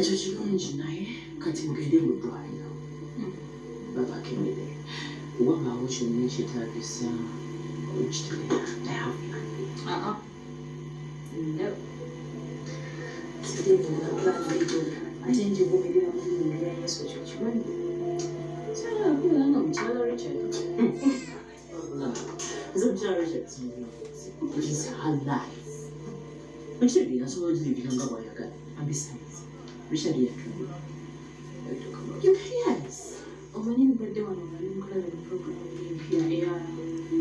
ekyo kirungi naye kati mugende mu ddwaliro babakemere wabaawo kyonna ekitaagisa okukitegeera No. Ate njivumirira mu bintu bya Yesu ekyo kimanyi. Kyalabula nga mukyala Richard. Is it Richard? It is her life. Richard asobola okuzibira nga bw'ayagala. And besides, Richard yatuma. Yes. Omanyi mbadde wano nga nmukolera mu programu empya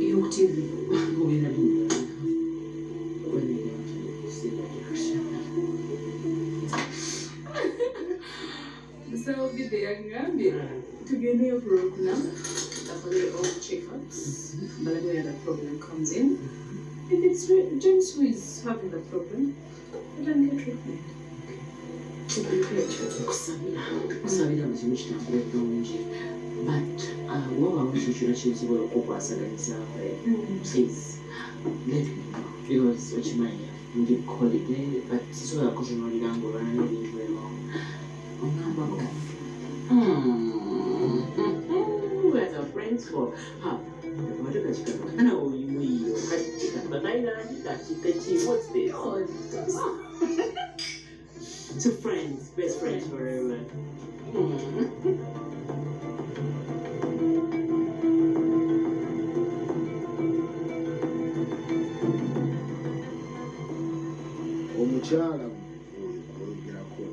ey'oku TV. Mugenda Musawo Bide yangambye tugendeyo ku Lwokuna bakole all check-ups. But where the problem comes in, if it's James who is having the problem, then get treatment. Kusabira mu kimu kitambula bulungi but wabaawo ekyo kyonna kisobola okukwasaganyisa please let me know because okimanyi ndi holiday but sisobola kutunuulira ng'olwana n'ebintu ebimu ongambako as a friends for matekakikana oyimuiyo katibatayinandikakikaki what's this two friends, best friends forever. Omukyala oyogerako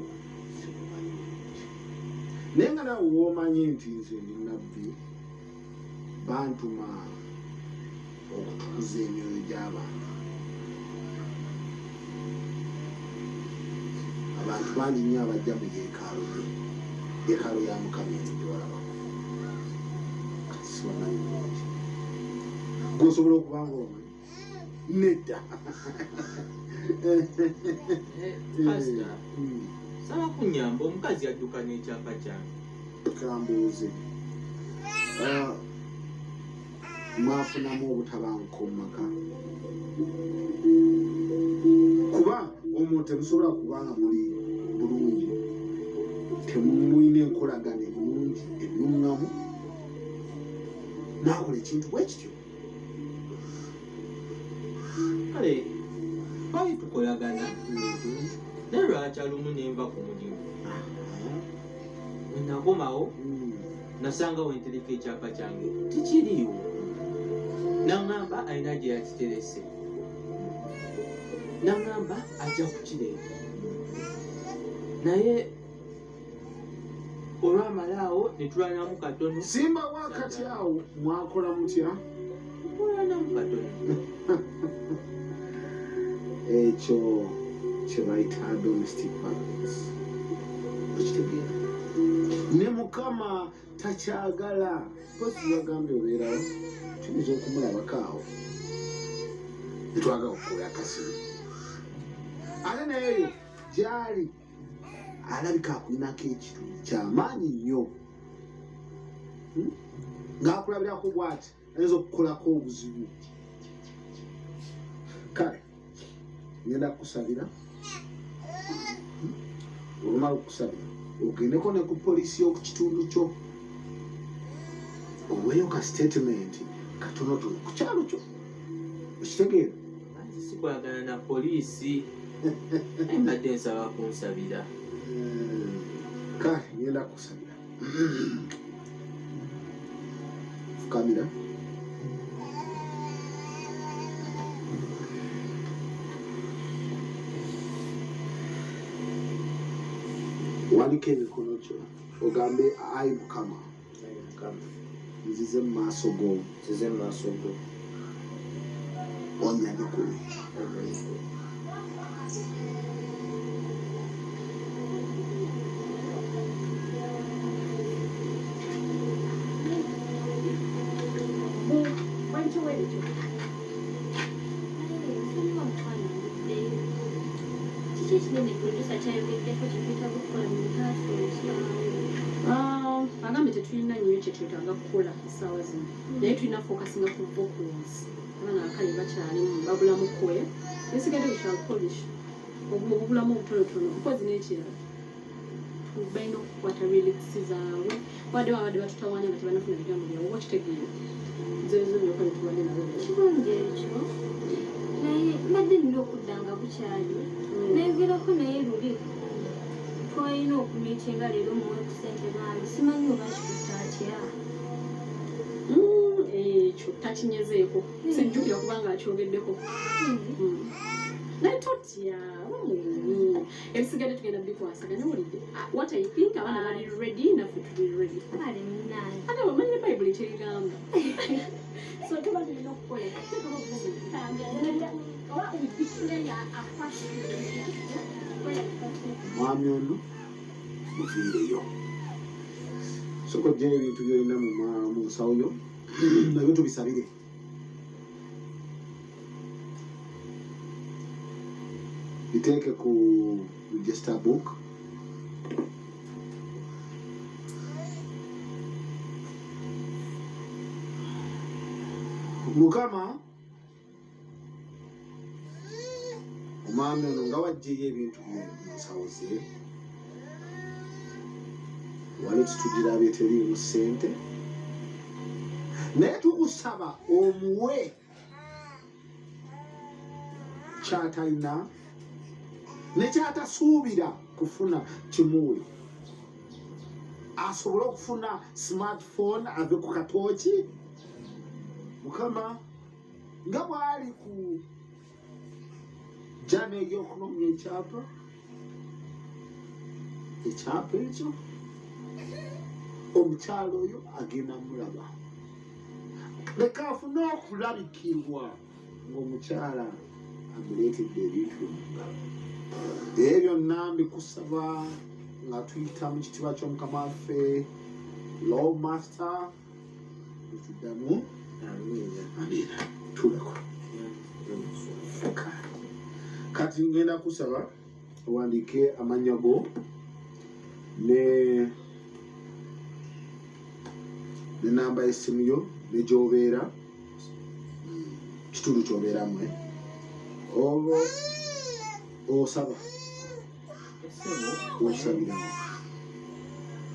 naye nga nawe woomanyi nti nze ndi nabbi bantuma okutukuza emyoyo gy'abantu. Abantu bangi nnyo abajja mu yeekaalu ya Mukama eno gyewalabako kati sibamanyi bulungi gwosobola okuba nga omanyi nedda. Pastor, saba kunyamba omukazi adduka n'ekyapa kyange. Kambuuze mwafunamu obutabanguko mu maka kuba omuntu temusobola kubanga muli bulungi temulina enkolagana ennungi ennuŋŋamu naakola ekintu bwe kityo. Kale twali tukolagana naye lwakya lumu ne nva ku mulimu bwe nakomawo nasanga wentereka ekyapa kyange tikiriiwo naŋŋamba alina gye yakiterese naŋŋamba ajja kukireeta naye olwamalaawo ne tulwanamu katono. Simba wakati awo mwakola mutya? Tulwanamu katono. Ekyo kye bayita domestic violence. Okitegeera ne Mukama takyagala. Posi yagambye obeerawo tuyinza okumulabako awo netwagala okukola akasimu ate naye eyo gyali alabika akulinako ekitundu kyamaanyi nnyo ng'akulabirako bw'ati ayinza okukolako obuzibu. Kale ngenda kukusabira olumala okukusabira ogendeko ne ku poliisi y'oku kitundu kyo oweeyo ka statement katonotono ku kyalo kyo okitegeera. Sikwagana na poliisi mbadde nsaba kunsabira. Kale ngenda kukusabira fukamira wandika emikono kyo ogambe ayi Mukama nzize mu maaso go onyanyukule agambe tetulina nnyo kye twetaaga kukola essaawa zino naye tulina focusinga ku vocals abaana bakali bakyalimu babulamu kwe esigadde we shall polish obulamu obutonotono mpozi n'ekirala balina okukwata reliksi zaabwe wadde babadde batutawaanya nga tebanafuna bigambo byabwe oba kitegeera zezo byokka bitubadde nazo kirungi ekyo naye mbadde nina okudda nga bukyali nayogerako naye luli twalina okumiitinga leero muwe ku ssente bambi simanyi oba kikutte atya ekyo takinyezeeko sijjukira kubanga akyogeddeko naye totya ebisigadde tugenda bikwasaganya wulidde what I think abaana bali ready naffe tuli ready kale munaani ate bamanyire bayibuli kyegamba so tuba tulina okukolera oba obibisuleya mwami ono muviireyo soka ojjayo ebintu byolina mu nsawo yo nabyo tubisabire biteeke ku register book mukama omwami ono nga wajjayo ebintu bye mu nsawo ze wali tutugirabye teriimu ssente naye tukusaba omuwe kyatalina nekyatasuubira kufuna kimuwe asobole okufuna smartphone ave ku katooki mukama nga bwali ku jana ey'okunoonya ekyapa ekyo omukyalo oyo agenda mulaba leka afune okulabikirwa ng'omukyala amuleetedde ebintu mungalo ebyo byonna mbikusaba nga tuyita mu kitiibwa ky'omukama waffe law master ekiddamu amina tulako kati ngenda kusaba owandiike amannya go ne namba y'essimu yo ne gy'obeera kitundu ky'obeeramu oba osaba osabirawo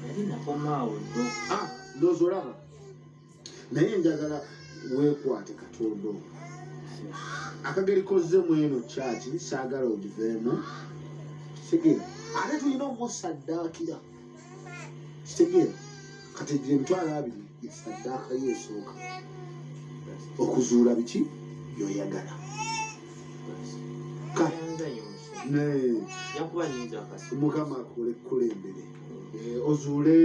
nali nakomaawo ddo ndoozi olaba naye njagala weekwate katondo akageri kozzemu eno kyaki saagala ogiveemu kitegeera ate tulina omusaddaakira kitegeera kati gye emitwalo 2 esaddaaka yo esooka okuzuula biki byoyagala yakuba nyinza akasi mukama akukulembere ozuule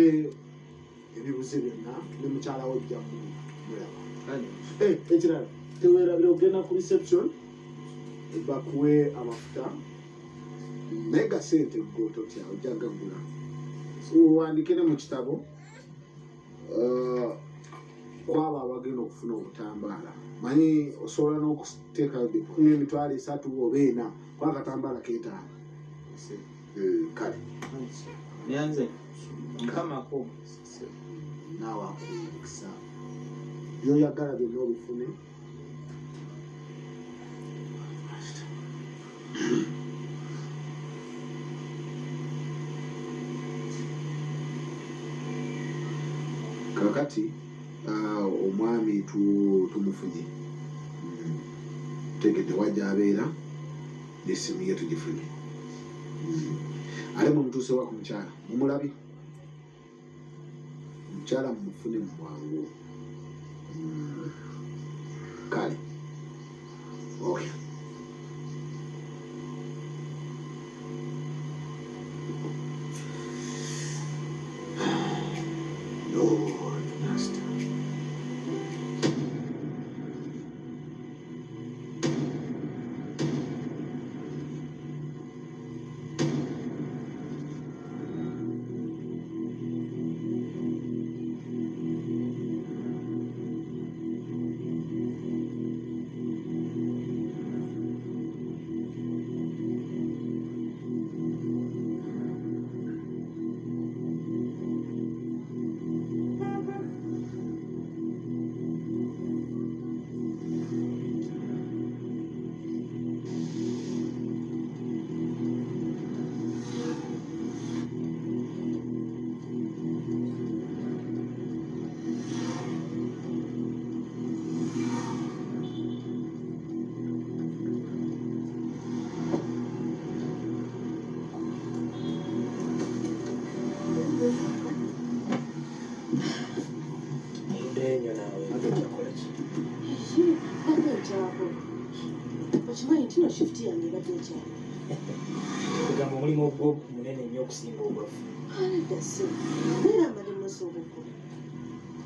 ebibuze byonna ne mukyala wojja mulaba ekirala teweerabire ogenda ku reception bakuwe amafuta naye ga sente gototya ojja gagula wandike ne mu kitabo kwabo abagenda okufuna obutambaala manyi osobola n'okuteeka emitwalo 3 oba 4 kwa akatambaala keetaano kale nyanze nkamako naawe akuwumukisa byoyagala byonna obifune kakati omwami tumufunye tegedde wajja abeera n'essimu ye tugifunye ale mumutuusewa ku mukyala mumulabi omukyala mumufune mu bwangu kale okay Lord Master shift yange ebadde ekyali kugamba omulimu ogwo munene nnyo okusinga obwafu. nedda ssebo naye mbadde mumaaso obuggulu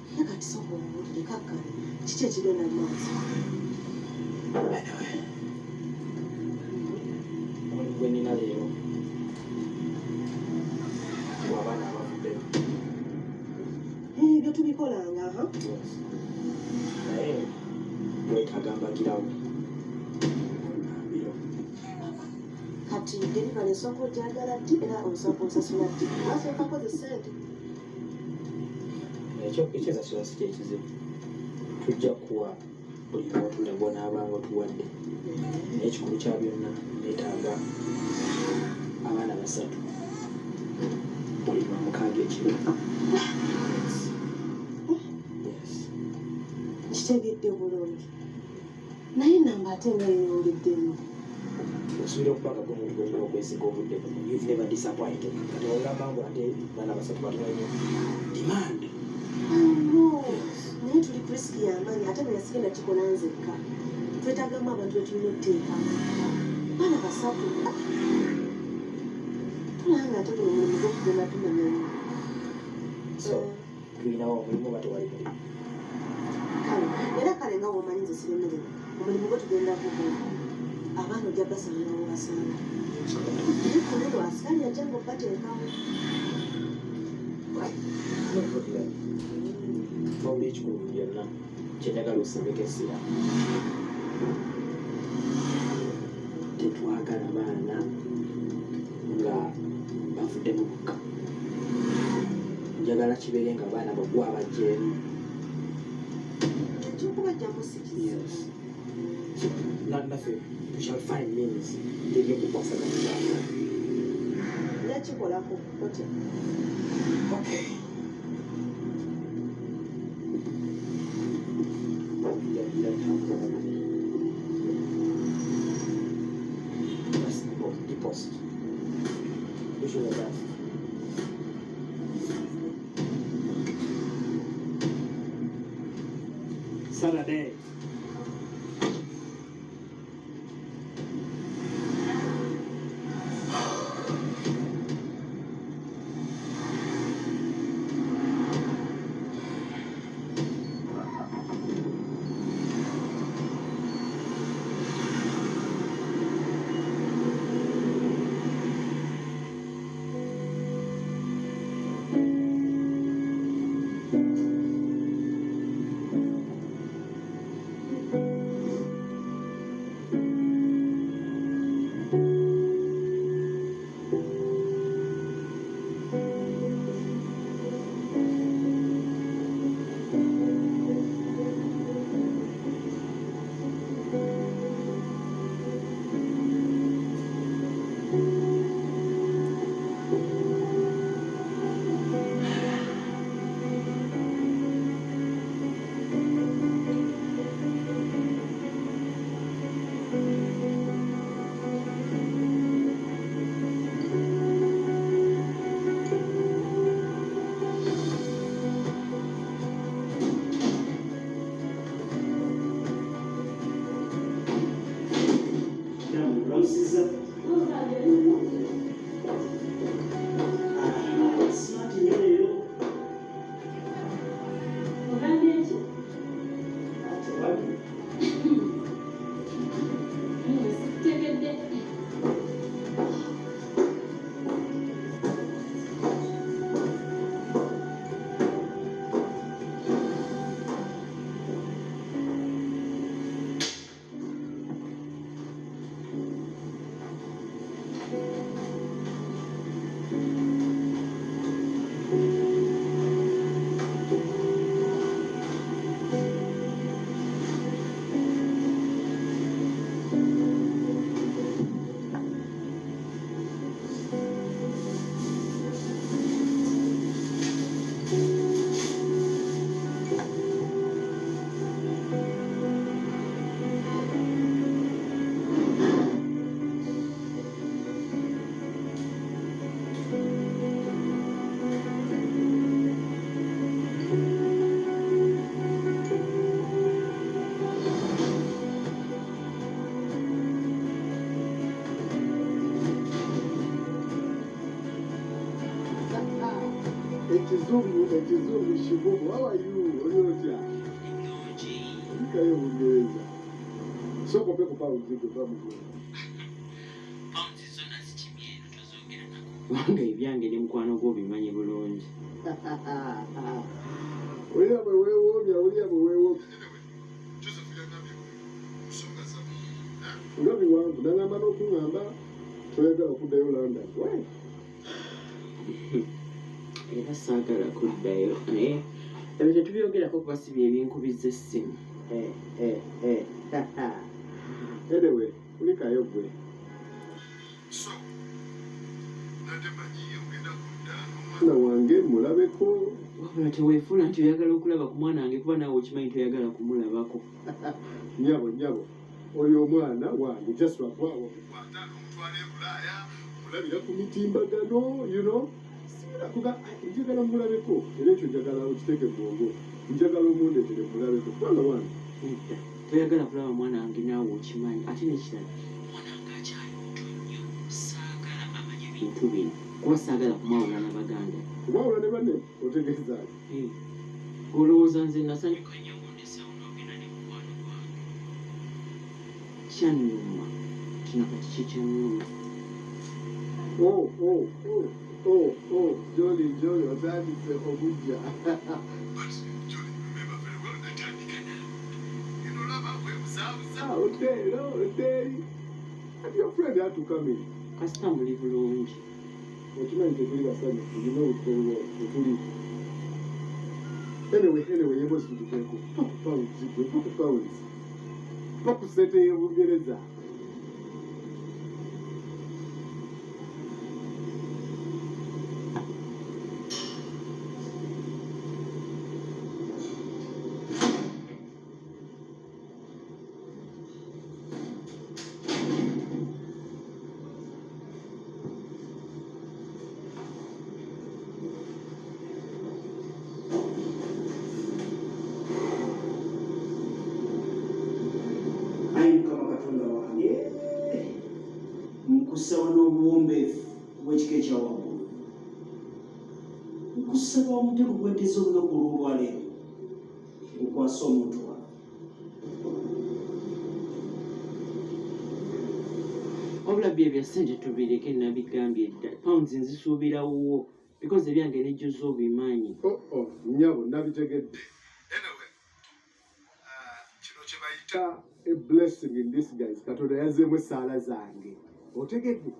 naye kati soka obuwulire kakkale kiki ekigenda mu maaso omulimu gwe nnina leero abaana abavuddemu bye tubikolanga naye wetaaga mbagirawo kati derivale esooka ogyagala ddi era osooka osasula ddi asooka koze ssente ekyensasula si kyekizibu tujja kuwa buli lwotula bwonaabanga otuwadde naye ekikulu kya byonna neetaaga abaana 3 buli lwa 6 ekiro. kitegedde bulungi naye namba ate nga yeyongeddemu osuubira okubanga gwomuntu gwolina okwesiga obudde buno you've never disappointed kati ogamba ngu ate baana 3 batono demand naye tuli krisiki y'amaanyi ate bwe yasigenda kikola nzekka twetaagamu abantu betulina okuteeka baana 3 tulanga ate guno mulimu gwokugenda tumanyamu so tulinawo omulimu ba tewali mulimu kale era kale nga womanyi nze siremerera omulimu gwe tugenda kukola abaana ojja basangawo basanga naye kuno lwasikali ajja nga obateekawo bombi ekikulu byonna kyenjagala osembeka essira tetwagala baana nga bavudde mu bukka njagala kibeere nga abaana bagwa abajjeemu ekyokubajjamu sikiza naffe we shall find means ebyokukwasaganyiza yakikolako otya okay that's the post wish you the best. Saturday. ekizungu kibugu awayu oli otya olikayo Bungereza sokope kupa uzigo bamugola kubanga ebyange ne mukwano gw'obimanyi bulungi. Olya bwe weewoomya nga biwanvu nagamba n'okuŋŋamba toyagala kuddayo London. Era saagala kuddayo naye ebyo tetubyogerako kuba si bye binkubiza essimu. Anyway, ulikayo gwe. Mwana wange mulabeko. Wabula teweefuula nti oyagala okulaba ku mwana wange kuba naawe okimanyi toyagala kumulabako. Nyabo oyo omwana wange just lwakwawo mukwata n'omutwala e Bulaaya mulabira ku mitimbagano njagala mulabeko era ekyo njagala okiteeke bwongo njagala omundeetere mulabeko kubanga wange toyagala kulaba mwana wange naawe okimanyi ate nekirala mwana wange akyali muto nnyo saagala amanye bintu bino kuba saagala kumwawula na baganda. kumwawula ne banne otegeezaayo olowooza nze nasanyuka nnyo ngondesawo n'ogenda ne mukwano gwange kyannuma kino kati kikyannuma. Jolly otandise okujja. Hotel. And your friend had to come in. Kasita muli bulungi. Okimanyi tetuli basanyufu tulina otuli. Anyway, yebo situteeko. Paku sente y'Obungereza. Nkusaba n'obuwombeefu bw'ekika ekyawaggulu. Nkusaba omutego gw'enteza olunaku olw'olwaleero gukwase omuntu wange. Wabula bye bya ssente tubireke nabigambye dda. Pounds nzisuubirawo because ebyange nejjuza obimanyi. Nnyabo nabitegedde. Anyway, kino kye bayita a blessing in disguise. Katonda yazzeemu essaala zange. Otegedde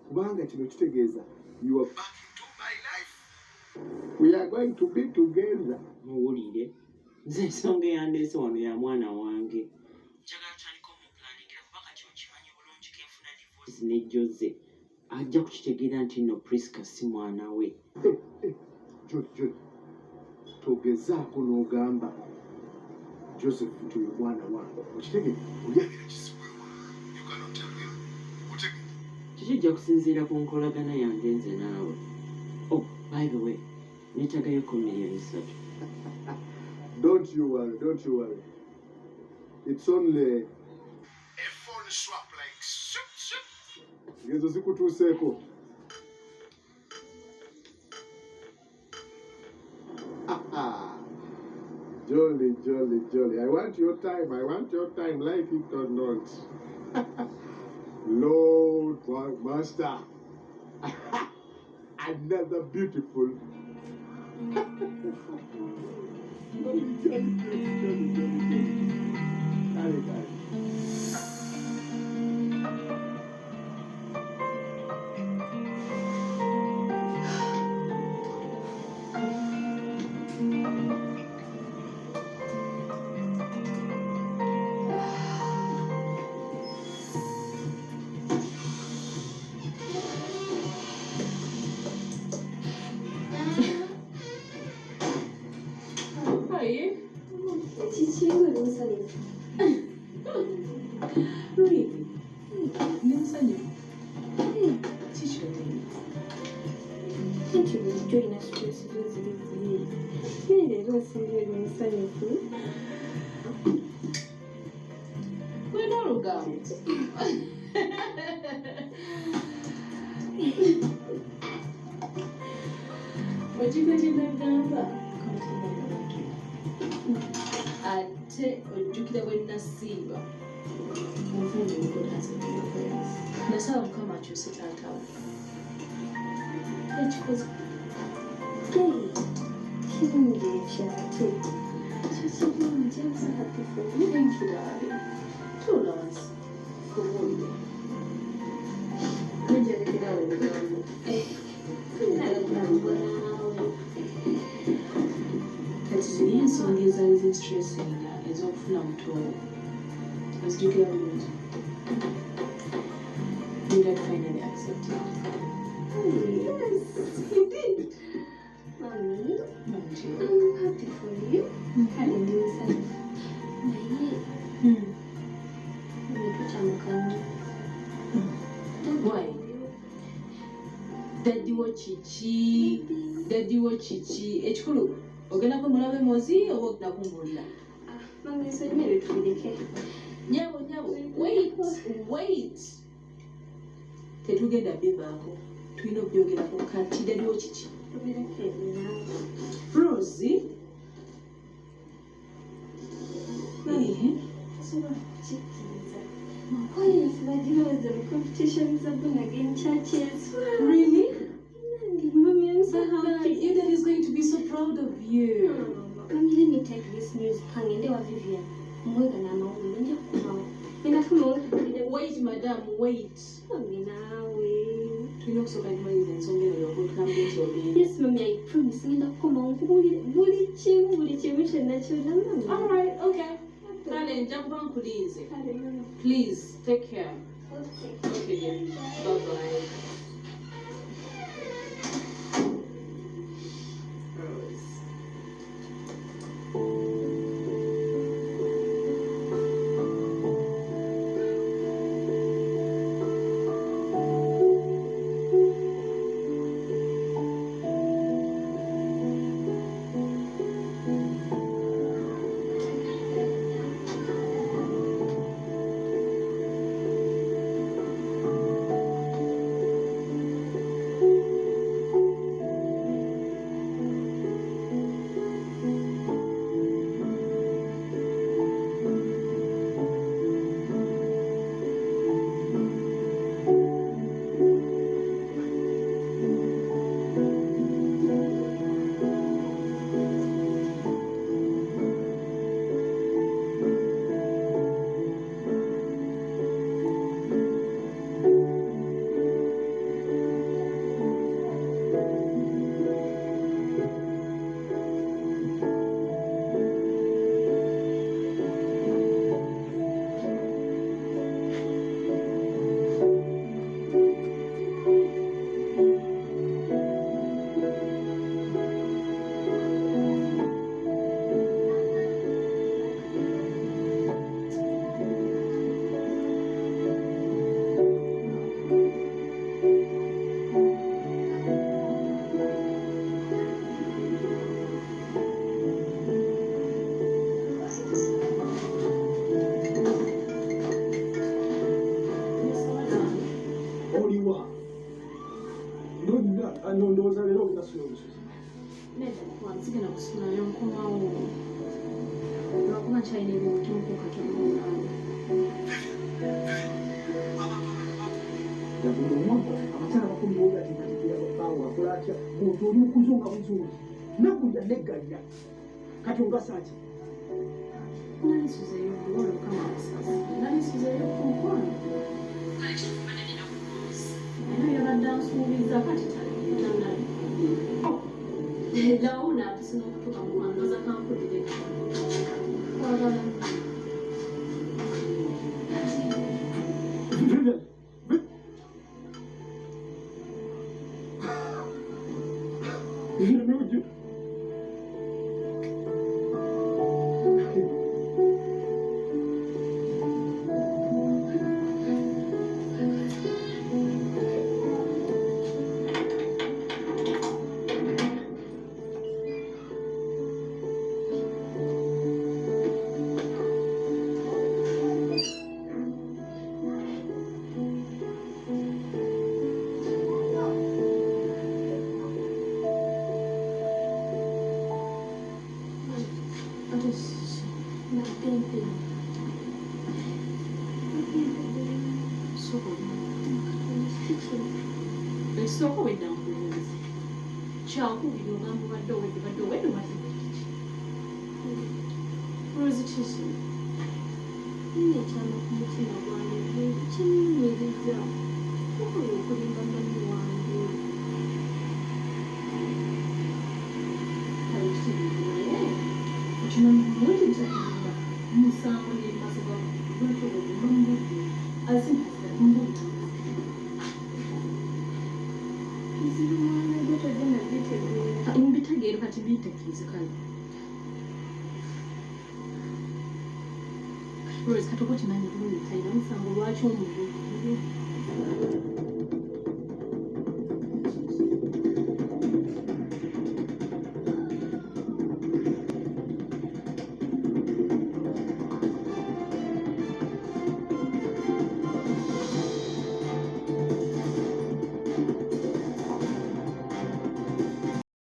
kubanga kino kitegeeza you are back into my life. We are going to be together. Muwulire nze ensonga eyandeese wano ya mwana wange. Njagala tutandika omupulaningira kuba kati okimanyi bulungi kenfuna divorce ne Jose ajja kukitegeera nti nno Priska si mwana we. Jolly togezaako n'ogamba Joseph nti oyo mwana wange okitegedde olyabira kisibwewa. You cannot tell him. Kijja kusinziira ku nkolagana yange nze naawe. Oh, by the way, neetagayo million 3. Don't you worry. It's only a phone swap like shoop. Ngezo zikutuuseeko. Jolly. I want your time, like it or not. Lord, Master. Another beautiful. ojjukira kye nagamba ate ojjukira bwe nasiiba omufunde mukotaasebyokwera nasaba mukama akyuse taata we ekikoze kirungi ekyate kyekirungi ensakatifu nenkirabe tuula wansi kubuulire nejalekerawo ebigambo kati ziri ensonga ezaali zistressinga ez'okufuna mutowo ozijjukira bulungi you got finally accepted. Yes, you did. Mommy, I'm happy for you. Kale ndi musanyufu. Naye nekukyamukanyi. Why? Daddiwo kiki? Daddiwo kiki? Ekikulu ogenda kumulabe mwozi oba ogenda kumbuulira? Mami, nsonyiwe tubireke. Nyabo, wait. Tetugenda bivaako. Tulina okubyogerako kati daddiwo kiki? Tubireke naawe. Rosie? Mami, sobola kukikkiriza. Yes, bagirowooza mu competition za Born Again churches. Really? Mommy, I'm so But happy. your dad is going to be so proud of you. Mommy, let me take this news. Hangende wa Vivian. Mwega na mawulu. Nja kumawa. Ninafuma wakubulira. Wait, madam, wait. Mommy, nawe. Tulina okusooka tumaliriza ensonga eno y'okutugamba nti obeera. Yes, mommy, I promise. Ngenda kukomawo nkubulire buli kimu kyonna kyonna, mommy. All right, okay. Kale nja kuba nkulinze. Kale, mama. Please, take care. Okay. Okay, dear. Bye-bye. Rose. ndowooza leero ogenda kusula olusozi. Nedda wansigala kusulayo nkomawo lwakuba kyalina ebyokutuuka katono omulala. Yabuuza omwaka abakyala bakumi boga ati katikira bapaawo akola atya muntu oli mukuzunga buzungi nakulya neggalya kati ongasaaki Nalisuzeyo buwolo kama basasi. Nalisuzeyo ku mukwano. Era yabadde ansuubiza kati talina. Ndawuna atusina okutuuka mu mukwano ndoza kampulire. Kwagala. Vivian, Vivian, sooka wedda nkubuuze kyakubiri ogamba badde owedde wati Rosy Nina ekyama ku mutima gwange kinyumiriza okola okulimba manyi wange naye okimanyi bulungi nkyakiramba musango n'emasoba lwaki ogumambudde azimbulira nzira mwana gwe togenda bitegeera mbitegeero kati mbitegeeze kale Rose katoka kimanyi bulungi talina musango lwaki omuntu